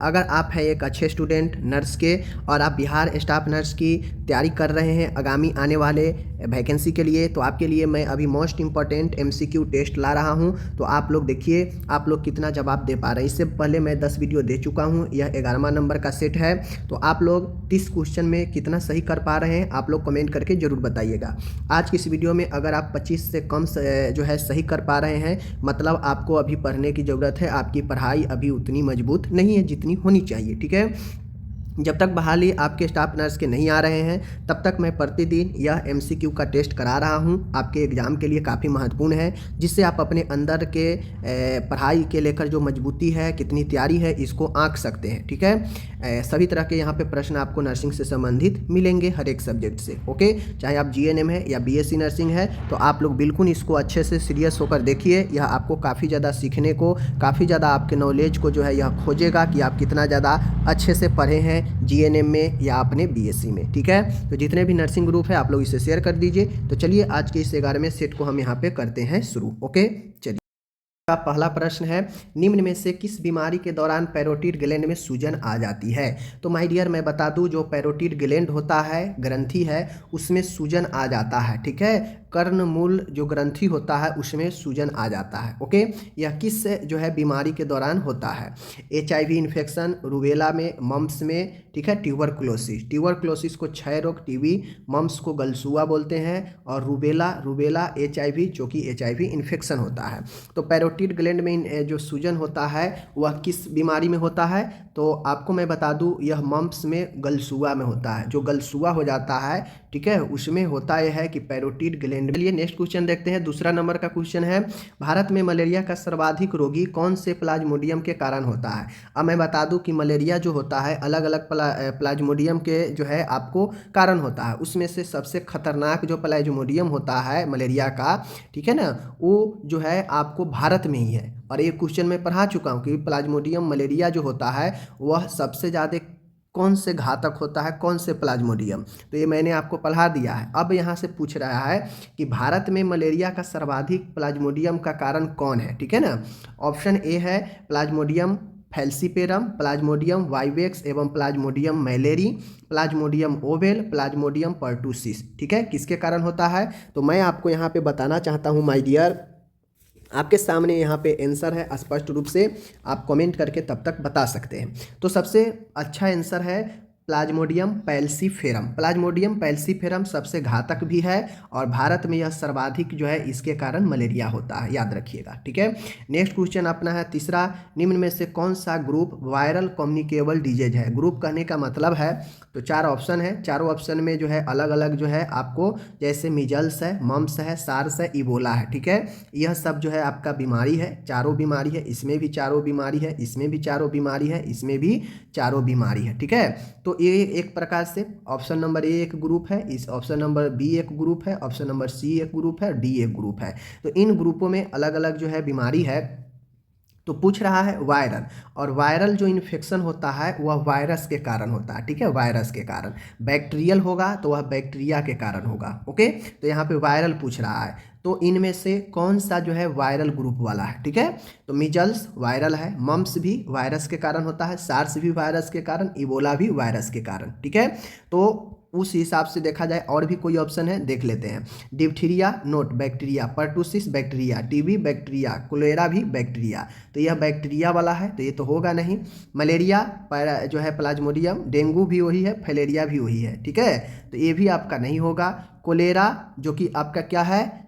अगर आप हैं एक अच्छे स्टूडेंट नर्स के और आप बिहार स्टाफ नर्स की तैयारी कर रहे हैं आगामी आने वाले वैकेंसी के लिए, तो आपके लिए मैं अभी मोस्ट इम्पॉर्टेंट एमसीक्यू टेस्ट ला रहा हूं। तो आप लोग देखिए आप लोग कितना जवाब दे पा रहे हैं। इससे पहले मैं 10 वीडियो दे चुका हूं, यह 11वां नंबर का सेट है। तो आप लोग 30 क्वेश्चन में कितना सही कर पा रहे हैं आप लोग कमेंट करके ज़रूर बताइएगा। आज की इस वीडियो में अगर आप 25 से कम जो है सही कर पा रहे हैं, मतलब आपको अभी पढ़ने की ज़रूरत है, आपकी पढ़ाई अभी उतनी मजबूत नहीं है जितनी होनी चाहिए। ठीक है, जब तक बहाली आपके स्टाफ नर्स के नहीं आ रहे हैं तब तक मैं प्रतिदिन यह एमसीक्यू का टेस्ट करा रहा हूं। आपके एग्ज़ाम के लिए काफ़ी महत्वपूर्ण है, जिससे आप अपने अंदर के पढ़ाई के लेकर जो मजबूती है, कितनी तैयारी है, इसको आंक सकते हैं। ठीक है, सभी तरह के यहाँ पे प्रश्न आपको नर्सिंग से संबंधित मिलेंगे हर एक सब्जेक्ट से। ओके, चाहे आप जीएनएम है या बीएससी नर्सिंग है, तो आप लोग बिल्कुल इसको अच्छे से सीरियस होकर देखिए। यह आपको काफ़ी ज़्यादा सीखने को, काफ़ी ज़्यादा आपके नॉलेज को जो है यह खोजेगा कि आप कितना ज़्यादा अच्छे से पढ़े हैं जीएनएम में या अपने बीएससी में। ठीक है, तो जितने भी नर्सिंग ग्रुप है आप लोग इसे शेयर कर दीजिए। तो चलिए आज के इस 11वें सेट को हम यहाँ पे करते हैं शुरू। ओके, चलिए का पहला प्रश्न है, निम्न में से किस बीमारी के दौरान पैरोटिड ग्लैंड में सूजन आ जाती है? तो माय डियर मैं बता दूं, जो पैरोटिड ग्लैंड होता है, ग्रंथि है, उसमें सूजन आ जाता है। ठीक है, कर्णमूल जो ग्रंथि होता है उसमें सूजन आ जाता है। ओके, यह किस जो है बीमारी के दौरान होता है? HIV इन्फेक्शन, रूबेला में, मम्प्स में, ठीक है, ट्यूबरक्लोसिस को क्षय रोग, टीबी, मम्प्स को गलसुआ बोलते हैं, और रूबेला HIV जो कि HIV इन्फेक्शन होता है। तो पैरोटिड ग्लैंड में जो सूजन होता है वह किस बीमारी में होता है? तो आपको मैं बता दूं, यह मम्प्स में, गलसुआ में होता है। जो गलसुआ हो जाता है, ठीक है, उसमें होता यह है कि पैरोटिड ग्लैंड। चलिए नेक्स्ट क्वेश्चन देखते हैं। दूसरा नंबर का क्वेश्चन है, भारत में मलेरिया का सर्वाधिक रोगी कौन से प्लाज्मोडियम के कारण होता है? अब मैं बता दूं कि मलेरिया जो होता है अलग अलग प्लाज्मोडियम के जो है आपको कारण होता है। उसमें से सबसे खतरनाक जो प्लाज्मोडियम होता है मलेरिया का, ठीक है ना, वो जो है आपको भारत में ही है। और एक क्वेश्चन मैं पढ़ा चुका हूँ कि प्लाज्मोडियम मलेरिया जो होता है वह सबसे ज़्यादा कौन से घातक होता है, कौन से प्लाज्मोडियम, तो ये मैंने आपको पढ़ा दिया है। अब यहाँ से पूछ रहा है कि भारत में मलेरिया का सर्वाधिक प्लाज्मोडियम का कारण कौन है? ठीक है ना, ऑप्शन ए है प्लाज्मोडियम फैल्सीपेरम, प्लाज्मोडियम वाइवेक्स एवं plasmodium malariae, plasmodium ovale, plasmodium pertussis. ठीक है, किसके कारण होता है? तो मैं आपको यहाँ पे बताना चाहता हूँ माय डियर, आपके सामने यहाँ पे आंसर है, स्पष्ट रूप से आप कमेंट करके तब तक बता सकते हैं। तो सबसे अच्छा आंसर है प्लाज्मोडियम पैल्सीफेरम। प्लाज्मोडियम पैल्सीफेरम सबसे घातक भी है और भारत में यह सर्वाधिक जो है इसके कारण मलेरिया होता है, याद रखिएगा। ठीक है, नेक्स्ट क्वेश्चन अपना है तीसरा, निम्न में से कौन सा ग्रुप वायरल कम्युनिकेबल डिजीज है? ग्रुप कहने का मतलब है, तो 4 ऑप्शन है, चारों ऑप्शन में जो है अलग अलग जो है आपको, जैसे मिजल्स है, मम्स है, सार्स है, इबोला है। ठीक है, यह सब जो है आपका बीमारी है, चारों बीमारी है, इसमें भी चारों बीमारी है, इसमें भी चारों बीमारी है, इसमें भी चारों बीमारी है। ठीक है, तो ये एक प्रकार से ऑप्शन नंबर ए एक ग्रुप है, इस ऑप्शन नंबर बी एक ग्रुप है, ऑप्शन नंबर सी एक ग्रुप है, डी एक ग्रुप है। तो इन ग्रुपों में अलग अलग जो है बीमारी है। तो पूछ रहा है वायरल, और वायरल जो इन्फेक्शन होता है वह वायरस के कारण होता है। ठीक है, वायरस के कारण। बैक्टीरियल होगा तो वह बैक्टीरिया के कारण होगा। ओके, तो यहाँ पे वायरल पूछ रहा है, तो इनमें से कौन सा जो है वायरल ग्रुप वाला है? ठीक है, तो मिजल्स वायरल है, मम्प्स भी वायरस के कारण होता है, सार्स भी वायरस के कारण, इबोला भी वायरस के कारण। ठीक है, तो उस हिसाब से देखा जाए और भी कोई ऑप्शन है, देख लेते हैं। Diphtheria note bacteria, pertussis bacteria, TB bacteria, cholera भी बैक्टीरिया। तो यह बैक्टीरिया वाला है, तो ये तो होगा नहीं। मलेरिया जो है प्लाज्मोडियम, डेंगू भी वही है, फैलेरिया भी वही है। ठीक है, तो ये भी आपका नहीं होगा। कोलेरा जो कि आपका क्या है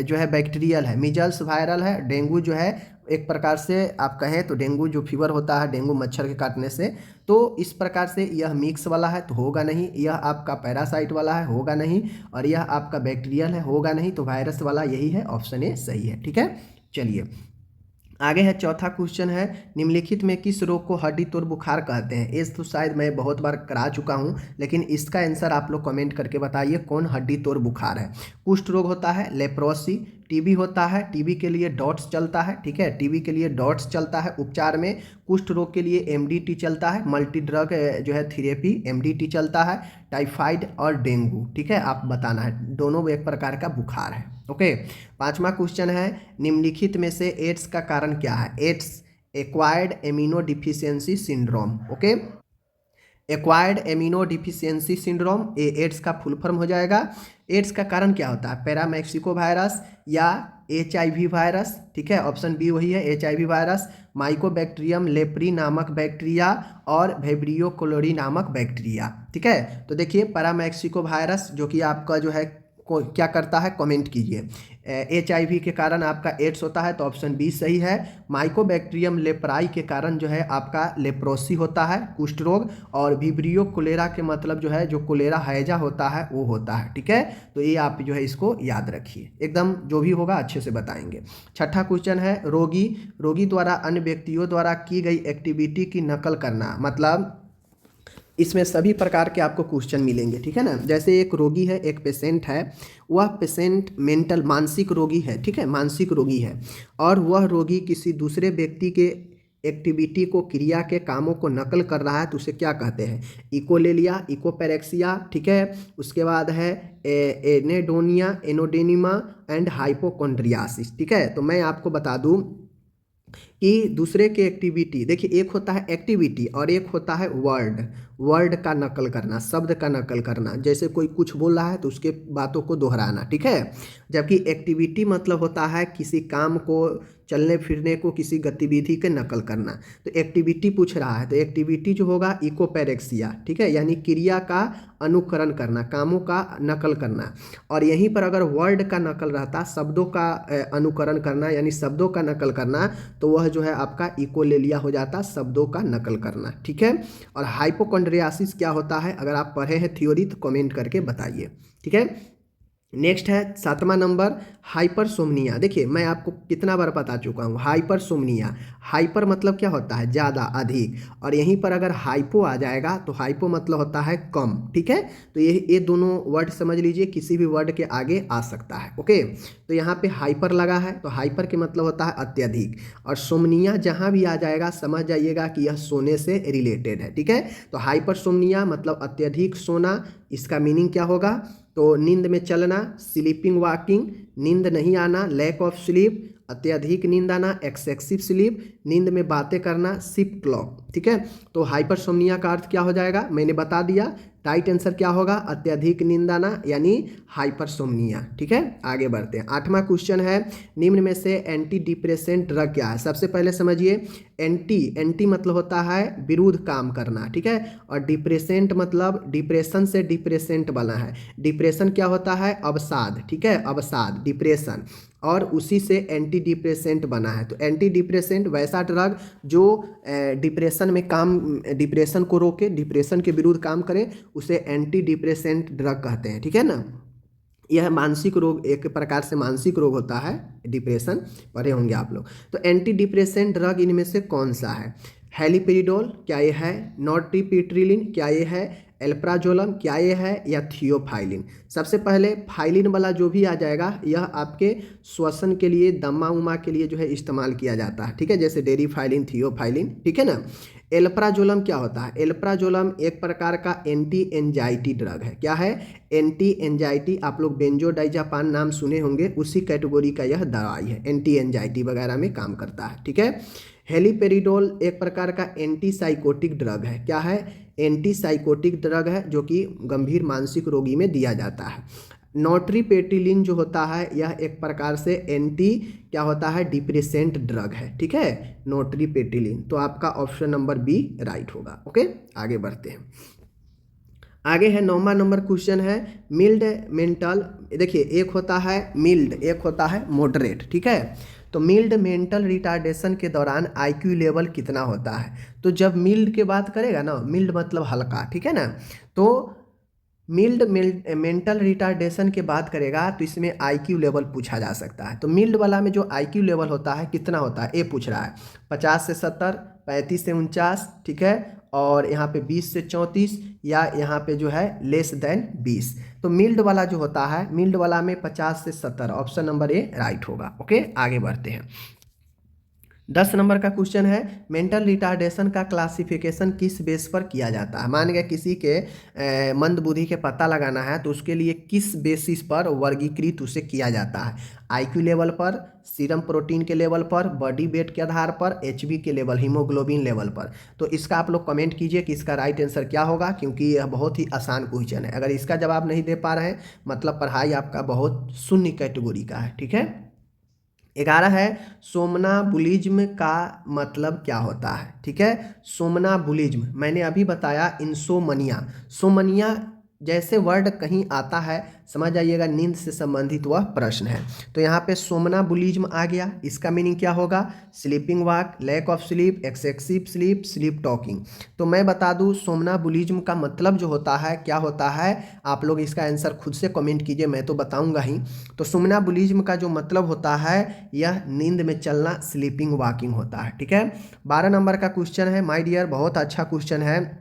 जो है बैक्टीरियल है, मिजल्स वायरल है, डेंगू जो है एक प्रकार से आप कहें तो डेंगू जो फीवर होता है डेंगू मच्छर के काटने से, तो इस प्रकार से यह मिक्स वाला है तो होगा नहीं। यह आपका पैरासाइट वाला है, होगा नहीं। और यह आपका बैक्टीरियल है, होगा नहीं। तो वायरस वाला यही है, ऑप्शन ए सही है। ठीक है, चलिए आगे है। चौथा क्वेश्चन है, निम्नलिखित में किस रोग को हड्डी तोड़ बुखार कहते हैं? ये तो शायद मैं बहुत बार करा चुका हूँ, लेकिन इसका आंसर आप लोग कमेंट करके बताइए कौन हड्डी तोड़ बुखार है। कुष्ठ रोग होता है, लेप्रोसी, टीबी होता है, टीबी के लिए डॉट्स चलता है। ठीक है, टीबी के लिए डॉट्स चलता है उपचार में। कुष्ठ रोग के लिए एमडीटी चलता है, मल्टी ड्रग जो है थेरेपी, एमडीटी चलता है। टाइफाइड और डेंगू, ठीक है, आप बताना है, दोनों एक प्रकार का बुखार है। ओके, पांचवा क्वेश्चन है, निम्नलिखित में से एड्स का कारण क्या है? Ads acquired amino deficiency syndrome. Okay, acquired amino deficiency syndrome, ये एड्स का फुल फॉर्म हो जाएगा। एड्स का कारण क्या होता है? पैरामेक्सिको वायरस या HIV वायरस, ठीक है, ऑप्शन बी वही है, HIV वायरस, माइकोबैक्टीरियम लेप्री नामक बैक्टीरिया और वेब्रियो क्लोरी नामक बैक्टीरिया, ठीक है। तो देखिए पैरामेक्सिको वायरस जो कि आपका जो है क्या करता है, कमेंट कीजिए। HIV के कारण आपका एड्स होता है, तो ऑप्शन बी सही है। माइकोबैक्टीरियम लेप्राई के कारण जो है आपका लेप्रोसी होता है, कुष्ठ रोग, और विब्रियो कोलेरा के मतलब जो है जो कोलेरा हैजा होता है वो होता है, ठीक है। तो ये आप जो है इसको याद रखिए, एकदम जो भी होगा अच्छे से बताएंगे। छठा क्वेश्चन है, रोगी द्वारा अन्य व्यक्तियों द्वारा की गई एक्टिविटी की नकल करना, मतलब इसमें सभी प्रकार के आपको क्वेश्चन मिलेंगे, ठीक है ना। जैसे एक रोगी है, एक पेशेंट है, वह पेशेंट मेंटल मानसिक रोगी है, ठीक है, मानसिक रोगी है, और वह रोगी किसी दूसरे व्यक्ति के एक्टिविटी को, क्रिया के कामों को नकल कर रहा है, तो उसे क्या कहते हैं? इकोलेलिया, इकोपेरेक्सिया, ठीक है। उसके बाद है एनेडोनिया, एनोडेनिमा एंड हाइपोकोंड्रियासिस, ठीक है। तो मैं आपको बता दूं कि दूसरे के एक्टिविटी, देखिए एक होता है एक्टिविटी और एक होता है वर्ड का नकल करना, शब्द का नकल करना। जैसे कोई कुछ बोल रहा है तो उसके बातों को दोहराना, ठीक है। जबकि एक्टिविटी मतलब होता है किसी काम को, चलने फिरने को, किसी गतिविधि के नकल करना। तो एक्टिविटी पूछ रहा है, तो एक्टिविटी जो होगा इकोपेरेक्सिया, ठीक है, यानी क्रिया का अनुकरण करना, कामों का नकल करना। और यहीं पर अगर वर्ड का नकल रहता, शब्दों का अनुकरण करना यानी शब्दों का नकल करना, तो वह जो है आपका इकोलेलिया हो जाता, शब्दों का नकल करना, ठीक है। और हाइपोकोंड्रियासिस क्या होता है? अगर आप पढ़े हैं थ्योरी तो कमेंट करके बताइए, ठीक है। नेक्स्ट है 7वां नंबर, हाइपरसोमनिया। देखिए मैं आपको कितना बार बता चुका हूँ, हाइपरसोमनिया, हाइपर मतलब क्या होता है? ज़्यादा, अधिक, और यहीं पर अगर हाइपो आ जाएगा तो हाइपो मतलब होता है कम, ठीक है। तो ये दोनों वर्ड समझ लीजिए, किसी भी वर्ड के आगे आ सकता है, ओके। तो यहाँ पे हाइपर लगा है, तो हाइपर के मतलब होता है अत्यधिक, और सोमनिया जहाँ भी आ जाएगा समझ जाइएगा कि यह सोने से रिलेटेड है, ठीक है। तो हाइपरसोमनिया मतलब अत्यधिक सोना, इसका मीनिंग क्या होगा? तो नींद में चलना, स्लीपिंग वॉकिंग, नींद नहीं आना, लैक ऑफ स्लीप, अत्यधिक नींद आना, एक्सेसिव स्लीप, नींद में बातें करना, सिप क्लॉक, ठीक है। तो हाइपरसोमनिया का अर्थ क्या हो जाएगा मैंने बता दिया। राइट आंसर क्या होगा? अत्यधिक नींद आना यानी हाइपरसोमनिया, ठीक है। आगे बढ़ते हैं। 8वां क्वेश्चन है, निम्न में से एंटी डिप्रेसेंट ड्रग क्या है? सबसे पहले समझिए, एंटी मतलब होता है विरुद्ध काम करना, ठीक है, और डिप्रेसेंट मतलब डिप्रेशन से डिप्रेसेंट बना है। डिप्रेशन क्या होता है? अवसाद, ठीक है, अवसाद, डिप्रेशन, और उसी से एंटी डिप्रेसेंट बना है। तो एंटी डिप्रेसेंट वैसा ड्रग जो डिप्रेशन में काम, डिप्रेशन को रोके, डिप्रेशन के विरुद्ध काम करे, उसे एंटी डिप्रेसेंट ड्रग कहते हैं, ठीक है ना। यह मानसिक रोग, एक प्रकार से मानसिक रोग होता है डिप्रेशन, पढ़े होंगे आप लोग। तो एंटी डिप्रेसेंट ड्रग इनमें से कौन सा है? हेलिपेरिडोल क्या ये है? नॉर्ट्रिपिट्रिलिन क्या ये है? एल्प्राजोलम क्या ये है? या थियोफाइलिन? सबसे पहले फाइलिन वाला जो भी आ जाएगा यह आपके श्वसन के लिए, दमा उमा के लिए जो है इस्तेमाल किया जाता है, ठीक है, जैसे डेरिफाइलिन, थियोफाइलिन, ठीक है ना। एल्प्राजोलम क्या होता है? एल्प्राजोलम एक प्रकार का एंटी एंजाइटी ड्रग है। क्या है? Anti anxiety. आप लोग बेंजोडाइजापान नाम सुने होंगे, उसी कैटेगरी का यह दवाई है, एंटी एंजाइटी वगैरह में काम करता है, ठीक है। हेलिपेरिडोल एक प्रकार का एंटी साइकोटिक ड्रग है। क्या है? एंटी साइकोटिक ड्रग है जो कि गंभीर मानसिक रोगी में दिया जाता है। नॉर्ट्रिपेटिलिन जो होता है यह एक प्रकार से एंटी क्या होता है? डिप्रेसेंट ड्रग है, ठीक है, नॉर्ट्रिपेटिलिन। तो आपका ऑप्शन नंबर बी राइट होगा, ओके। आगे बढ़ते हैं। आगे है 9वां नंबर क्वेश्चन है, मिल्ड मेंटल। देखिए एक होता है मिल्ड, एक होता है मॉडरेट, ठीक है। तो मिल्ड मेंटल रिटार्डेशन के दौरान IQ लेवल कितना होता है? तो जब मिल्ड की बात करेगा ना, मिल्ड मतलब हल्का, ठीक है ना, तो मिल्ड मेंटल रिटार्डेशन के बात करेगा तो इसमें IQ लेवल पूछा जा सकता है। तो मिल्ड वाला में जो IQ लेवल होता है कितना होता है? ए पूछ रहा है 50 से 70, 35 से 49, ठीक है, और यहाँ पे 20 से 34, या यहाँ पे जो है लेस देन 20। तो मिल्ड वाला जो होता है, मिल्ड वाला में 50 से 70, ऑप्शन नंबर ए राइट होगा, ओके। आगे बढ़ते हैं। 10 नंबर का क्वेश्चन है, मेंटल रिटार्डेशन का क्लासिफिकेशन किस बेस पर किया जाता है। मान गया किसी के मंद बुद्धि के पता लगाना है तो उसके लिए किस बेसिस पर वर्गीकृत उसे किया जाता है। आईक्यू लेवल पर, सीरम प्रोटीन के लेवल पर, बॉडी वेट के आधार पर, एचबी के लेवल, हीमोग्लोबिन लेवल पर। तो इसका आप लोग कमेंट कीजिए कि इसका राइट आंसर क्या होगा, क्योंकि यह बहुत ही आसान क्वेश्चन है। अगर इसका जवाब नहीं दे पा रहे हैं मतलब पढ़ाई आपका बहुत शून्य कैटेगरी का है। ठीक है। 11 है, सोमनाबुलिज्म का मतलब क्या होता है। ठीक है, सोमनाबुलिज्म मैंने अभी बताया, इंसोमनिया, सोमनिया जैसे वर्ड कहीं आता है समझ जाइएगा नींद से संबंधित वह प्रश्न है। तो यहाँ पे सोमनाबुलिज्म आ गया, इसका मीनिंग क्या होगा, sleeping walk, lack of sleep, excessive sleep, sleep talking. तो मैं बता दूं सोमनाबुलिज्म का मतलब जो होता है क्या होता है, आप लोग इसका आंसर खुद से कमेंट कीजिए, मैं तो बताऊंगा ही। तो सोमनाबुलिज्म का जो मतलब होता है यह नींद में चलना, स्लीपिंग वॉकिंग होता है। ठीक है। 12 नंबर का क्वेश्चन है माय डियर, बहुत अच्छा क्वेश्चन है।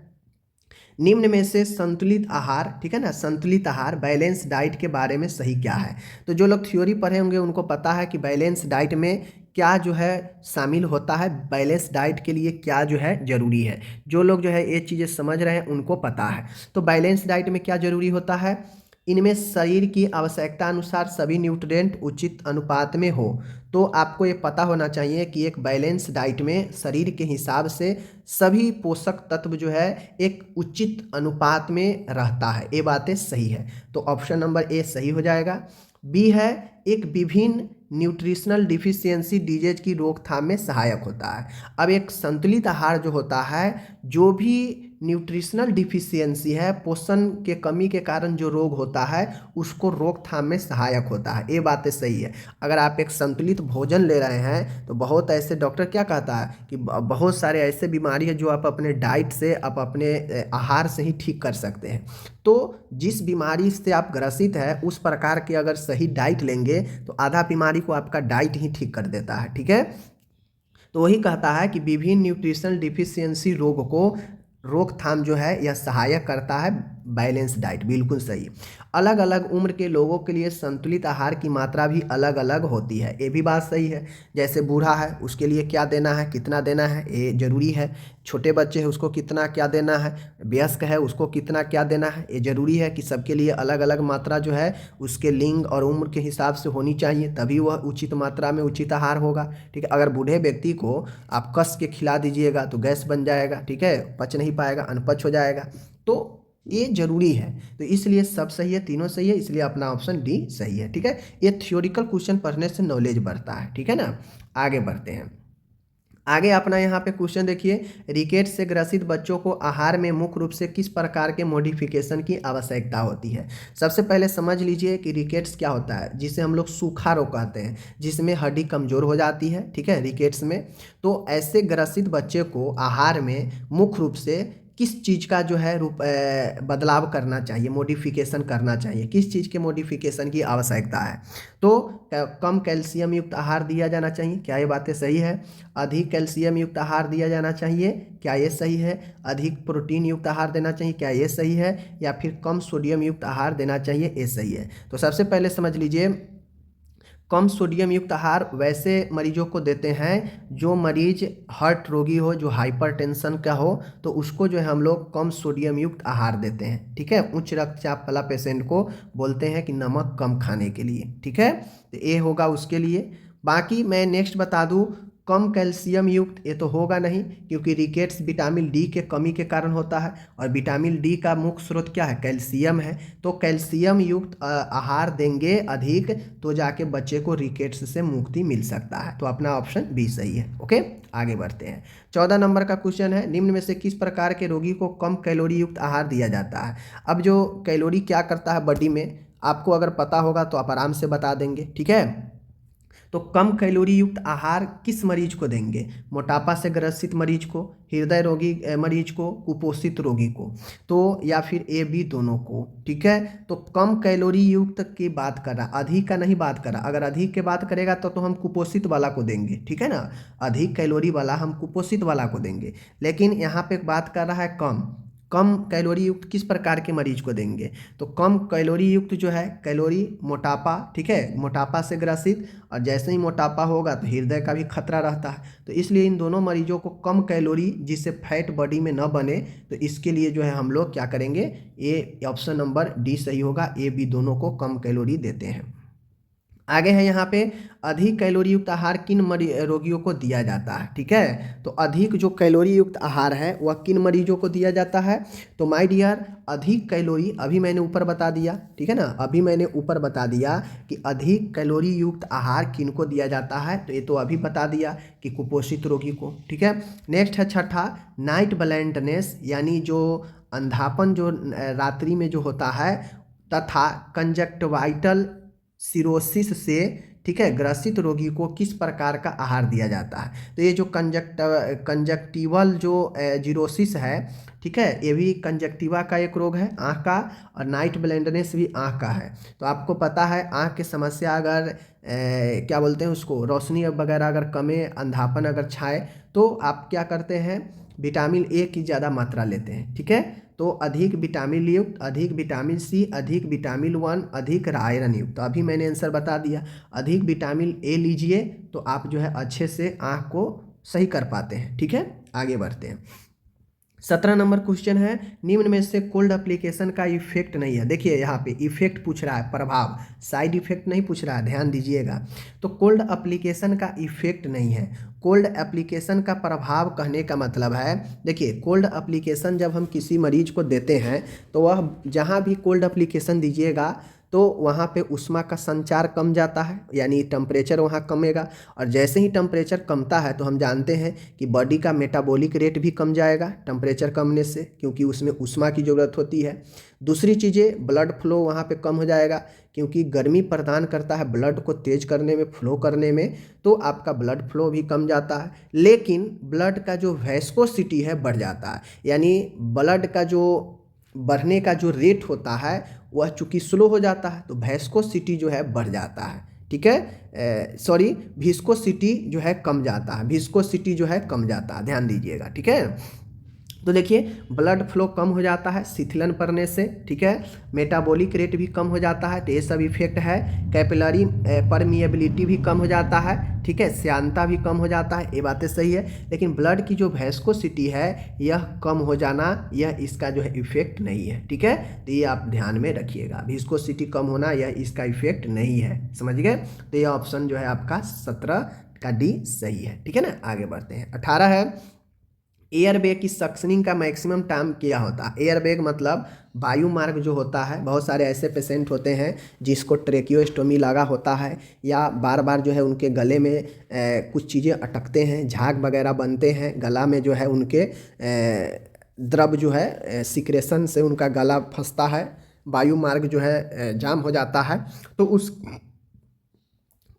निम्न में से संतुलित आहार, ठीक है ना, संतुलित आहार बैलेंस डाइट के बारे में सही क्या है। तो जो लोग थ्योरी पढ़े होंगे उनको पता है कि बैलेंस डाइट में क्या जो है शामिल होता है, बैलेंस डाइट के लिए क्या जो है जरूरी है। जो लोग जो है ये चीज़ें समझ रहे हैं उनको पता है। तो बैलेंस डाइट में क्या जरूरी होता है, इनमें शरीर की आवश्यकता अनुसार सभी न्यूट्रिएंट उचित अनुपात में हो। तो आपको ये पता होना चाहिए कि एक बैलेंस डाइट में शरीर के हिसाब से सभी पोषक तत्व जो है एक उचित अनुपात में रहता है, ये बातें सही है। तो ऑप्शन नंबर ए सही हो जाएगा। बी है, एक विभिन्न न्यूट्रिशनल डिफिशियंसी डिजीज की रोकथाम में सहायक होता है। अब एक संतुलित आहार जो होता है, जो भी न्यूट्रिशनल डिफिशियंसी है, पोषण के कमी के कारण जो रोग होता है उसको रोकथाम में सहायक होता है, ये बातें सही है। अगर आप एक संतुलित भोजन ले रहे हैं तो बहुत ऐसे डॉक्टर क्या कहता है कि बहुत सारे ऐसे बीमारी है जो आप अपने डाइट से, आप अपने आहार से ही ठीक कर सकते हैं। तो जिस बीमारी से आप ग्रसित है उस प्रकार के अगर सही डाइट लेंगे तो आधा बीमारी को आपका डाइट ही ठीक कर देता है। ठीक है। तो वही कहता है कि विभिन्न न्यूट्रिशनल डिफिशियंसी रोग को रोकथाम जो है यह सहायक करता है बैलेंस डाइट, बिल्कुल सही। अलग अलग उम्र के लोगों के लिए संतुलित आहार की मात्रा भी अलग अलग होती है, ये भी बात सही है। जैसे बूढ़ा है उसके लिए क्या देना है, कितना देना है, ये जरूरी है। छोटे बच्चे हैं उसको कितना क्या देना है, वयस्क है उसको कितना क्या देना है, ये जरूरी है कि सबके लिए अलग अलग मात्रा जो है उसके लिंग और उम्र के हिसाब से होनी चाहिए, तभी वह उचित मात्रा में उचित आहार होगा। ठीक है। अगर बूढ़े व्यक्ति को आप कस के खिला दीजिएगा तो गैस बन जाएगा, ठीक है, पच नहीं पाएगा, अनपच हो जाएगा। तो ये जरूरी है, तो इसलिए सब सही है, तीनों सही है, इसलिए अपना ऑप्शन डी सही है। ठीक है। ये थ्योरिकल क्वेश्चन पढ़ने से नॉलेज बढ़ता है। ठीक है ना। आगे बढ़ते हैं। आगे अपना यहाँ पे क्वेश्चन देखिए, रिकेट से ग्रसित बच्चों को आहार में मुख्य रूप से किस प्रकार के मॉडिफिकेशन की आवश्यकता होती है। सबसे पहले समझ लीजिए कि रिकेट्स क्या होता है, जिसे हम लोग सूखा रोग कहते हैं, जिसमें हड्डी कमजोर हो जाती है। ठीक है, रिकेट्स में। तो ऐसे ग्रसित बच्चे को आहार में मुख्य रूप से किस चीज़ का जो है बदलाव करना चाहिए, मॉडिफिकेशन करना चाहिए, किस चीज़ के मॉडिफिकेशन की आवश्यकता है। तो कम कैल्शियम युक्त आहार दिया जाना चाहिए, क्या ये बातें सही है। अधिक कैल्शियम युक्त आहार दिया जाना चाहिए, क्या ये सही है। अधिक प्रोटीन युक्त आहार देना चाहिए, क्या ये सही है। या फिर कम सोडियम युक्त आहार देना चाहिए, ये सही है। तो सबसे पहले समझ लीजिए, कम सोडियम युक्त आहार वैसे मरीजों को देते हैं जो मरीज हार्ट रोगी हो, जो हाइपरटेंशन का हो, तो उसको जो है हम लोग कम सोडियम युक्त आहार देते हैं। ठीक है। उच्च रक्तचाप वाला पेशेंट को बोलते हैं कि नमक कम खाने के लिए। ठीक है। तो ये होगा उसके लिए। बाकी मैं नेक्स्ट बता दूं, कम कैल्शियम युक्त ये तो होगा नहीं, क्योंकि रिकेट्स विटामिन डी के कमी के कारण होता है, और विटामिन डी का मुख्य स्रोत क्या है, कैल्शियम है। तो कैल्शियम युक्त आहार देंगे अधिक, तो जाके बच्चे को रिकेट्स से मुक्ति मिल सकता है। तो अपना ऑप्शन बी सही है। ओके, आगे बढ़ते हैं। 14 नंबर का क्वेश्चन है, निम्न में से किस प्रकार के रोगी को कम कैलोरी युक्त आहार दिया जाता है। अब जो कैलोरी क्या करता है बॉडी में, आपको अगर पता होगा तो आप आराम से बता देंगे। ठीक है। तो कम कैलोरी युक्त आहार किस मरीज को देंगे, मोटापा से ग्रसित मरीज को, हृदय रोगी मरीज को, कुपोषित रोगी को, तो या फिर ए बी दोनों को। ठीक है। तो कम कैलोरी युक्त की बात कर रहा, अधिक का नहीं बात कर रहा। अगर अधिक की बात करेगा तो हम कुपोषित वाला को देंगे। ठीक है ना, अधिक कैलोरी वाला हम कुपोषित वाला को देंगे। लेकिन यहाँ पे बात कर रहा है कम, कम कैलोरी युक्त किस प्रकार के मरीज को देंगे? तो कम कैलोरी युक्त जो है, कैलोरी मोटापा, ठीक है, मोटापा से ग्रसित, और जैसे ही मोटापा होगा तो हृदय का भी खतरा रहता है, तो इसलिए इन दोनों मरीजों को कम कैलोरी जिससे फैट बॉडी में न बने, तो इसके लिए जो है हम लोग क्या करेंगे, ये ऑप्शन नंबर डी सही होगा, ए बी दोनों को कम कैलोरी देते हैं। आगे है यहाँ पे, अधिक कैलोरी युक्त आहार किन रोगियों को दिया जाता है? ठीक है, तो अधिक जो कैलोरी युक्त आहार है वह किन मरीजों को दिया जाता है? तो माय डियर, अधिक कैलोरी अभी मैंने ऊपर बता दिया, ठीक है ना, अभी मैंने ऊपर बता दिया कि अधिक कैलोरी युक्त आहार किन को दिया जाता है, तो ये तो अभी बता दिया कि कुपोषित रोगी को। ठीक है, नेक्स्ट है छठा, नाइट ब्लाइंडनेस, यानी जो अंधापन जो रात्रि में जो होता है, तथा कंजक्टिवाइटल सिरोसिस से, ठीक है, ग्रसित रोगी को किस प्रकार का आहार दिया जाता है? तो ये जो कंजक्टिवल जो जीरोसिस है, ठीक है, ये भी कंजक्टिवा का एक रोग है आँख का, और नाइट ब्लाइंडनेस भी आँख का है। तो आपको पता है आँख की समस्या अगर क्या बोलते हैं उसको, रोशनी वगैरह अगर कमे, अंधापन अगर छाए, तो आप क्या करते हैं, विटामिन ए की ज़्यादा मात्रा लेते हैं। ठीक है, तो अधिक विटामिन युक्त, अधिक विटामिन सी, अधिक विटामिन 1, अधिक आयरन युक्त। तो अभी मैंने आंसर बता दिया, अधिक विटामिन ए लीजिए तो आप जो है अच्छे से आँख को सही कर पाते हैं। ठीक है, आगे बढ़ते हैं। 17 नंबर क्वेश्चन है, निम्न में से कोल्ड एप्लीकेशन का इफेक्ट नहीं है। देखिए यहाँ पे इफेक्ट पूछ रहा है, प्रभाव, साइड इफेक्ट नहीं पूछ रहा है, ध्यान दीजिएगा। तो कोल्ड एप्लीकेशन का इफेक्ट नहीं है, कोल्ड एप्लीकेशन का प्रभाव कहने का मतलब है, देखिए कोल्ड एप्लीकेशन जब हम किसी मरीज को देते हैं तो वह जहाँ भी कोल्ड एप्लीकेशन दीजिएगा तो वहाँ पे ऊष्मा का संचार कम जाता है, यानी टेम्परेचर वहाँ कमेगा, और जैसे ही टेम्परेचर कमता है तो हम जानते हैं कि बॉडी का मेटाबॉलिक रेट भी कम जाएगा टेम्परेचर कमने से, क्योंकि उसमें ऊष्मा की ज़रूरत होती है। दूसरी चीज़ें, ब्लड फ्लो वहाँ पे कम हो जाएगा, क्योंकि गर्मी प्रदान करता है ब्लड को तेज करने में, फ्लो करने में, तो आपका ब्लड फ्लो भी कम जाता है। लेकिन ब्लड का जो वेस्कोसिटी है बढ़ जाता है, यानी ब्लड का जो बढ़ने का जो रेट होता है वह चूँकि स्लो हो जाता है, तो वेस्कोसिटी जो है बढ़ जाता है। ठीक है, सॉरी, विस्कोसिटी जो है कम जाता है, विस्कोसिटी जो है कम जाता है, ध्यान दीजिएगा। ठीक है, तो देखिए ब्लड फ्लो कम हो जाता है शीतलन पड़ने से, ठीक है, मेटाबॉलिक रेट भी कम हो जाता है, तो ये सब इफेक्ट है। कैपिलरी परमिएबिलिटी भी कम हो जाता है, ठीक है, श्यानता भी कम हो जाता है, ये बातें सही है। लेकिन ब्लड की जो वेस्कोसिटी है यह कम हो जाना, यह इसका जो है इफेक्ट नहीं है। ठीक है, तो ये आप ध्यान में रखिएगा, विस्कोसिटी कम होना यह इसका इफेक्ट नहीं है, समझ गए। तो यह ऑप्शन जो है आपका 17 का डी सही है। ठीक है ना, आगे बढ़ते हैं। 18 है, एयर बैग की सक्शनिंग का मैक्सिमम टाइम क्या होता है? एयर बैग मतलब वायु मार्ग जो होता है, बहुत सारे ऐसे पेशेंट होते हैं जिसको ट्रेकियोस्टोमी लगा होता है, या बार बार जो है उनके गले में कुछ चीज़ें अटकते हैं, झाग वगैरह बनते हैं गला में, जो है उनके द्रव जो है सिक्रेशन से उनका गला फंसता है, वायु मार्ग जो है जाम हो जाता है, तो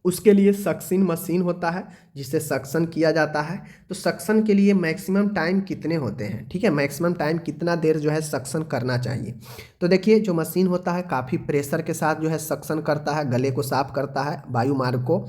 उसके लिए सक्शन मशीन होता है जिससे सक्शन किया जाता है। तो सक्शन के लिए मैक्सिमम टाइम कितने होते हैं? ठीक है, मैक्सिमम टाइम कितना देर जो है सक्शन करना चाहिए? तो देखिए जो मशीन होता है काफ़ी प्रेशर के साथ जो है सक्शन करता है, गले को साफ करता है, वायु मार्ग को।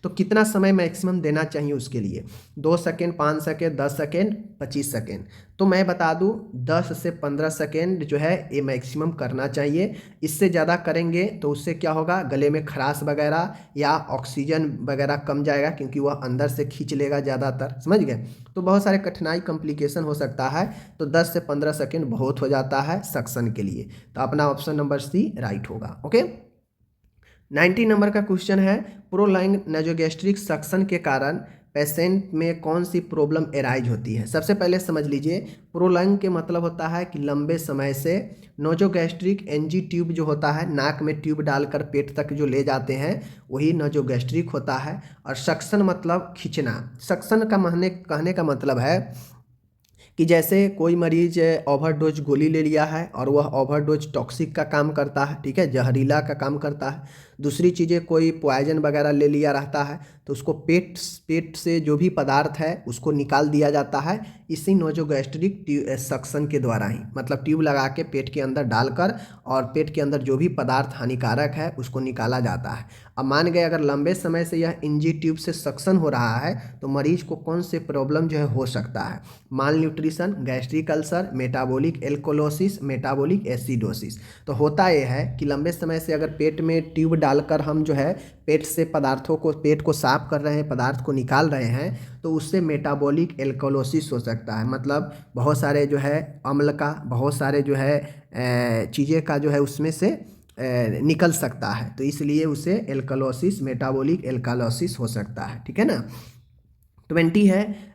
तो कितना समय मैक्सिमम देना चाहिए उसके लिए? 2 सेकेंड, 5 सेकेंड, 10 सेकेंड, 25 सेकेंड। तो मैं बता दूं 10 से 15 सेकेंड जो है ये मैक्सिमम करना चाहिए। इससे ज़्यादा करेंगे तो उससे क्या होगा, गले में खराश वगैरह या ऑक्सीजन वगैरह कम जाएगा, क्योंकि वह अंदर से खींच लेगा ज़्यादातर, समझ गए। तो बहुत सारे कठिनाई कॉम्प्लिकेशन हो सकता है, तो 10 से 15 सेकेंड बहुत हो जाता है सक्शन के लिए। तो अपना ऑप्शन नंबर सी राइट होगा। ओके, 90 नंबर का क्वेश्चन है, प्रोलॉन्ग नासोगैस्ट्रिक सक्शन के कारण पेशेंट में कौन सी प्रॉब्लम एराइज होती है? सबसे पहले समझ लीजिए, प्रोलॉन्ग के मतलब होता है कि लंबे समय से। नासोगैस्ट्रिक एनजी ट्यूब जो होता है, नाक में ट्यूब डालकर पेट तक जो ले जाते हैं वही नासोगैस्ट्रिक होता है। और सक्शन मतलब खींचना। सक्शन का कहने का मतलब है कि जैसे कोई मरीज ओवरडोज गोली ले लिया है और वह ओवरडोज टॉक्सिक का काम करता है, ठीक है, जहरीला का काम करता है, दूसरी चीज़ें कोई पॉइजन वगैरह ले लिया रहता है तो उसको पेट से जो भी पदार्थ है उसको निकाल दिया जाता है इसी नोजोगैस्ट्रिक सक्शन के द्वारा ही, मतलब ट्यूब लगा के पेट के अंदर डालकर और पेट के अंदर जो भी पदार्थ हानिकारक है उसको निकाला जाता है। अब मान गए अगर लंबे समय से यह इंजी ट्यूब से सक्शन हो रहा है तो मरीज को कौन से प्रॉब्लम जो है हो सकता है, malnutrition, gastric ulcer, metabolic alkalosis, metabolic acidosis. तो होता यह है कि लंबे समय से अगर पेट में ट्यूब डालकर हम जो है पेट से पदार्थों को, पेट को साफ कर रहे हैं, पदार्थ को निकाल रहे हैं तो उससे मेटाबॉलिक एल्कोलोसिस हो सकता है, मतलब बहुत सारे जो है अम्ल का, बहुत सारे जो है चीज़ें का जो है उसमें से निकल सकता है, तो इसलिए उसे एल्कलोसिस, मेटाबॉलिक एल्कलोसिस हो सकता है। ठीक है ना। 20 है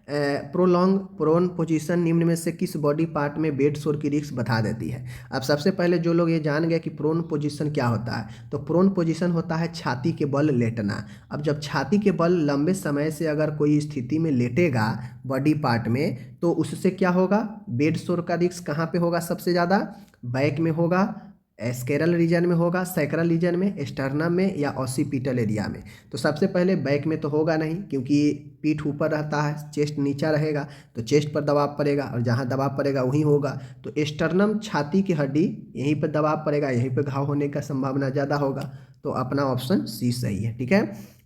प्रोलॉन्ग प्रोन पोजीशन निम्न में से किस बॉडी पार्ट में बेड सोर की रिस्क बता देती है। अब सबसे पहले जो लोग ये जान गए कि प्रोन पोजीशन क्या होता है, तो प्रोन पोजीशन होता है छाती के बल लेटना। अब जब छाती के बल लंबे समय से अगर कोई स्थिति में लेटेगा बॉडी पार्ट में तो उससे क्या होगा, बेड सोर का रिस्क कहाँ पे होगा, सबसे ज़्यादा बैक में होगा, स्केरल रीजन में होगा, सैक्रल रीजन में, स्टर्नम में या ऑसिपिटल एरिया में। तो सबसे पहले बैक में तो होगा नहीं क्योंकि पीठ ऊपर रहता है, चेस्ट नीचा रहेगा तो चेस्ट पर दबाव पड़ेगा और जहाँ दबाव पड़ेगा वहीं होगा। तो स्टर्नम छाती की हड्डी यहीं पर दबाव पड़ेगा, यहीं पर घाव होने का संभावना ज़्यादा होगा। तो अपना ऑप्शन सी सही है। ठीक है।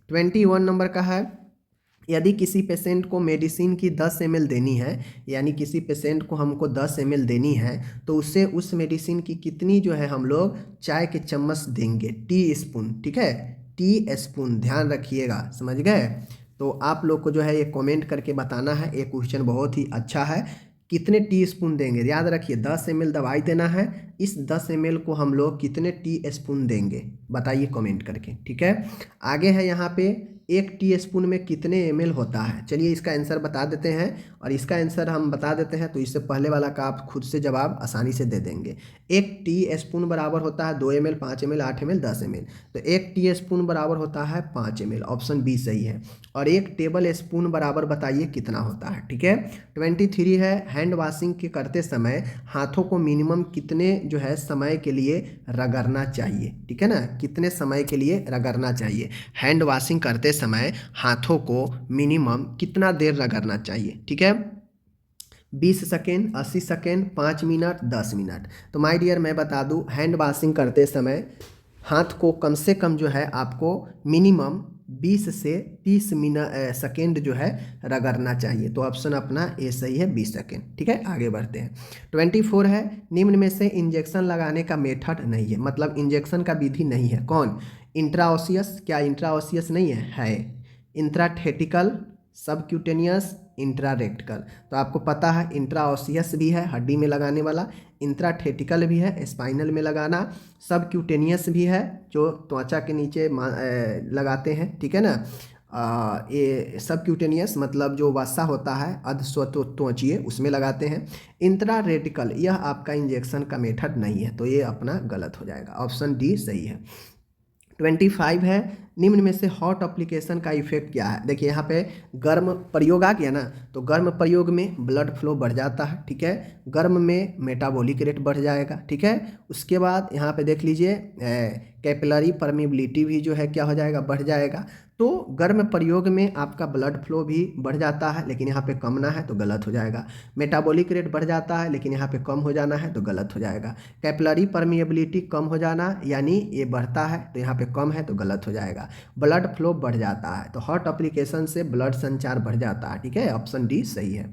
21 नंबर का है, यदि किसी पेशेंट को मेडिसिन की 10 ml देनी है, यानी किसी पेशेंट को हमको 10 ml देनी है तो उसे उस मेडिसिन की कितनी जो है हम लोग चाय के चम्मच देंगे, टी स्पून। ठीक है, टी स्पून, ध्यान रखिएगा, समझ गए। तो आप लोग को जो है ये कमेंट करके बताना है, ये क्वेश्चन बहुत ही अच्छा है। कितने टी स्पून देंगे, याद रखिए 10 ml दवाई देना है, इस 10 ml को हम लोग कितने टी स्पून देंगे बताइए कमेंट करके। ठीक है। आगे है यहाँ पे 1 टी स्पून में कितने ml होता है, चलिए इसका आंसर बता देते हैं और इसका आंसर हम बता देते हैं तो इससे पहले वाला का आप खुद से जवाब आसानी से दे देंगे। 1 टी स्पून बराबर होता है 2 ml, 5 ml, 8 ml, 10 ml। तो 1 टी स्पून बराबर होता है 5 ml, ऑप्शन बी सही है। और 1 टेबल स्पून बराबर बताइए कितना होता है। ठीक है। 23 है, हैंड वॉशिंग के करते समय हाथों को मिनिमम कितने जो है समय के लिए रगड़ना चाहिए। ठीक है ना, कितने समय के लिए रगड़ना चाहिए, हैंड वॉशिंग करते समय हाथों को मिनिमम कितना देर रगड़ना चाहिए। ठीक है, 20 सेकेंड, 80 सेकेंड, 5 मिनट, 10 मिनट। तो माय डियर मैं बता दूं, हैंड वॉशिंग करते समय हाथ को कम से कम जो है आपको मिनिमम 20 से 30 सेकेंड जो है रगड़ना चाहिए। तो ऑप्शन अपना ए सही है, 20 सेकेंड। ठीक है, आगे बढ़ते हैं। 24 है, निम्न में से इंजेक्शन लगाने का मेथड नहीं है, मतलब इंजेक्शन का विधि नहीं है। कौन, इंट्राओसियस, क्या इंट्राओसियस नहीं है इंट्राथेटिकल, सबक्यूटेनियस, इंट्रारेक्टिकल। तो आपको पता है इंट्राओसियस भी है हड्डी में लगाने वाला, इंट्राथेटिकल भी है स्पाइनल में लगाना, सबक्यूटेनियस भी है जो त्वचा के नीचे लगाते हैं। ठीक है ना, ये सबक्यूटेनियस मतलब जो वसा होता है अधस्वत्वचीय उसमें लगाते हैं। इंट्रारेटिकल यह आपका इंजेक्शन का मेथड नहीं है, तो ये अपना गलत हो जाएगा, ऑप्शन डी सही है। 25 है, निम्न में से हॉट एप्लीकेशन का इफेक्ट क्या है। देखिए यहाँ पे गर्म प्रयोग आ गया ना, तो गर्म प्रयोग में ब्लड फ्लो बढ़ जाता है। ठीक है, गर्म में मेटाबॉलिक रेट बढ़ जाएगा। ठीक है, उसके बाद यहाँ पे देख लीजिए कैपिलरी परमिबिलिटी भी जो है क्या हो जाएगा, बढ़ जाएगा। तो गर्म प्रयोग में आपका ब्लड फ्लो भी बढ़ जाता है, लेकिन यहाँ पे कम ना है तो गलत हो जाएगा। मेटाबॉलिक रेट बढ़ जाता है लेकिन यहाँ पे कम हो जाना है तो गलत हो जाएगा। कैपिलरी परमिएबिलिटी कम हो जाना यानी ये बढ़ता है तो यहाँ पे कम है तो गलत हो जाएगा। ब्लड फ्लो बढ़ जाता है तो हॉट एप्लीकेशन से ब्लड संचार बढ़ जाता है। ठीक है, ऑप्शन डी सही है।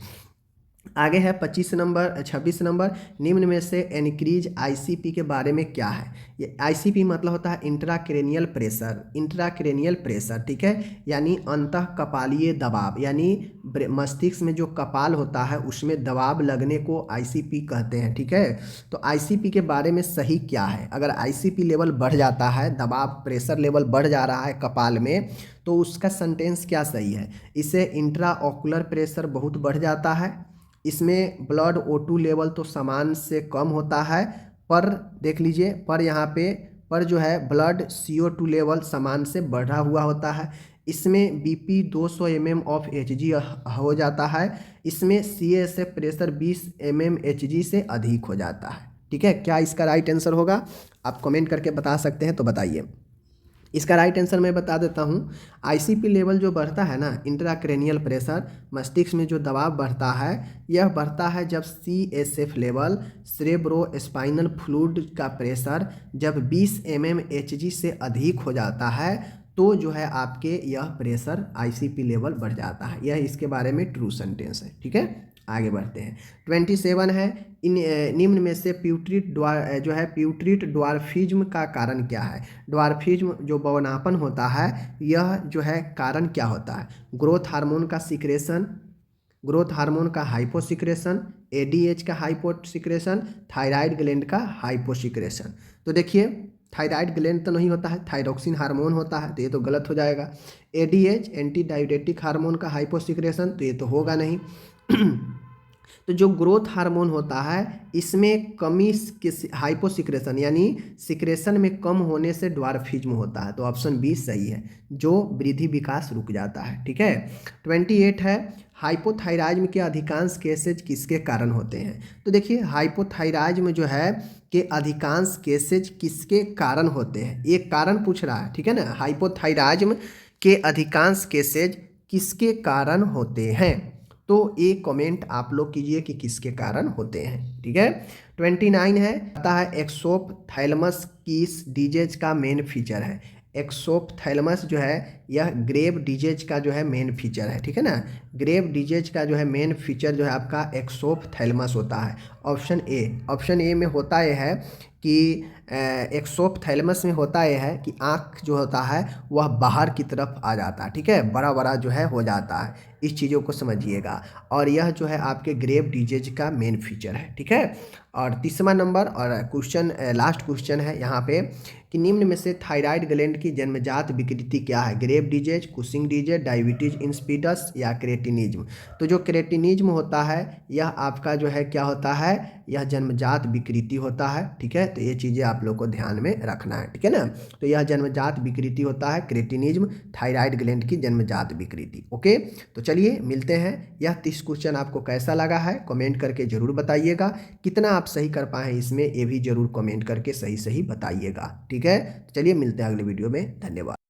आगे है 26 नंबर, निम्न में से एनक्रीज आईसीपी के बारे में क्या है। ये आईसीपी मतलब होता है इंट्राक्रेनियल प्रेशर, इंट्राक्रेनियल प्रेशर। ठीक है, यानी अंतः कपालीय दबाव, यानी मस्तिष्क में जो कपाल होता है उसमें दबाव लगने को आईसीपी कहते हैं। ठीक है, तो आईसीपी के बारे में सही क्या है। अगर आईसीपी लेवल बढ़ जाता है, दबाव प्रेशर लेवल बढ़ जा रहा है कपाल में, तो उसका सेंटेंस क्या सही है। इसे इंट्राओकुलर प्रेशर बहुत बढ़ जाता है, इसमें ब्लड O2 लेवल तो सामान्य से कम होता है, पर देख लीजिए पर यहाँ पे पर जो है ब्लड CO2 लेवल सामान्य से बढ़ा हुआ होता है, इसमें BP 200 mm ऑफ Hg हो जाता है, इसमें CSF प्रेशर 20 mm Hg से अधिक हो जाता है। ठीक है, क्या इसका राइट आंसर होगा, आप कमेंट करके बता सकते हैं तो बताइए। इसका राइट आंसर मैं बता देता हूँ। आईसीपी लेवल जो बढ़ता है ना, इंट्राक्रेनियल प्रेशर, मस्तिष्क में जो दबाव बढ़ता है, यह बढ़ता है जब CSF level, cerebro spinal fluid का प्रेशर जब 20 mmHg से अधिक हो जाता है, तो जो है आपके यह प्रेशर आईसीपी लेवल बढ़ जाता है। यह इसके बारे में ट्रू सेंटेंस है। ठीक है, आगे बढ़ते हैं। 27 है, इन निम्न में से प्यूट्रिट ड्वार्फिज्म का कारण क्या है। ड्वार्फिज्म जो बौनापन होता है, यह जो है कारण क्या होता है। ग्रोथ हार्मोन का सिक्रेशन, ग्रोथ हार्मोन का हाइपोसिक्रेशन, ADH का हाइपोसिक्रेशन, थायराइड ग्लैंड का हाइपोसिक्रेशन। तो देखिए, थायराइड ग्लैंड तो नहीं होता है, थायरोक्सिन हार्मोन होता है, तो ये तो गलत हो जाएगा। ADH एंटी डाययूरेटिक हार्मोन का हाइपोसिक्रेशन, तो ये तो होगा नहीं। तो जो ग्रोथ हार्मोन होता है, इसमें कमी हाइपोसिक्रेशन यानी सिक्रेशन में कम होने से ड्वार्फिज्म होता है। तो ऑप्शन बी सही है, जो वृद्धि विकास रुक जाता है। ठीक है, 28 है, हाइपोथायराइज्म के अधिकांश केसेज किसके कारण होते हैं। तो देखिए, हाइपोथायराइज्म जो है के अधिकांश केसेज किसके कारण होते हैं, एक कारण पूछ रहा है। ठीक है ना, हाइपोथायराइज्म के अधिकांश केसेज किसके कारण होते हैं, तो एक कमेंट आप लोग कीजिए कि किसके कारण होते हैं। ठीक है, 29 है, आता है एक्सोप्थैलेमस किस डिजीज का मेन फीचर है। एक्सोप्थैलेमस जो है यह ग्रेव डिजीज का जो है मेन फीचर है। ठीक है ना, ग्रेव डिजीज का जो है मेन फीचर जो है आपका एक्सोप्थैलेमस होता है। ऑप्शन ए में होता यह है कि एक्सोप्थैलेमस में होता यह है कि आँख जो होता है वह बाहर की तरफ आ जाता है। ठीक है, बड़ा बड़ा जो है हो जाता है, इस चीज़ों को समझिएगा। और यह जो है आपके ग्रेव डिजीज का मेन फीचर है। ठीक है, और 30वां नंबर और क्वेश्चन, लास्ट क्वेश्चन है यहाँ पे कि निम्न में से थायराइड ग्लैंड की जन्मजात विकृति क्या है। Grave disease, Cushing disease, diabetes insipidus या क्रेटिनिज्म। तो जो क्रेटिनिज्म होता है यह आपका जो है क्या होता है, यह जन्मजात विकृति होता है। ठीक है, तो ये चीज़ें आप लोग को ध्यान में रखना है। ठीक है ना, तो यह जन्मजात विकृति होता है क्रेटिनिज्म, थायराइड ग्लैंड की जन्मजात विकृति। ओके, तो चलिए मिलते हैं। यह 30 क्वेश्चन आपको कैसा लगा है कमेंट करके ज़रूर बताइएगा। कितना आप सही कर पाए इसमें, ये भी ज़रूर कमेंट करके सही सही बताइएगा। ठीक है, चलिए मिलते हैं अगले वीडियो में। धन्यवाद।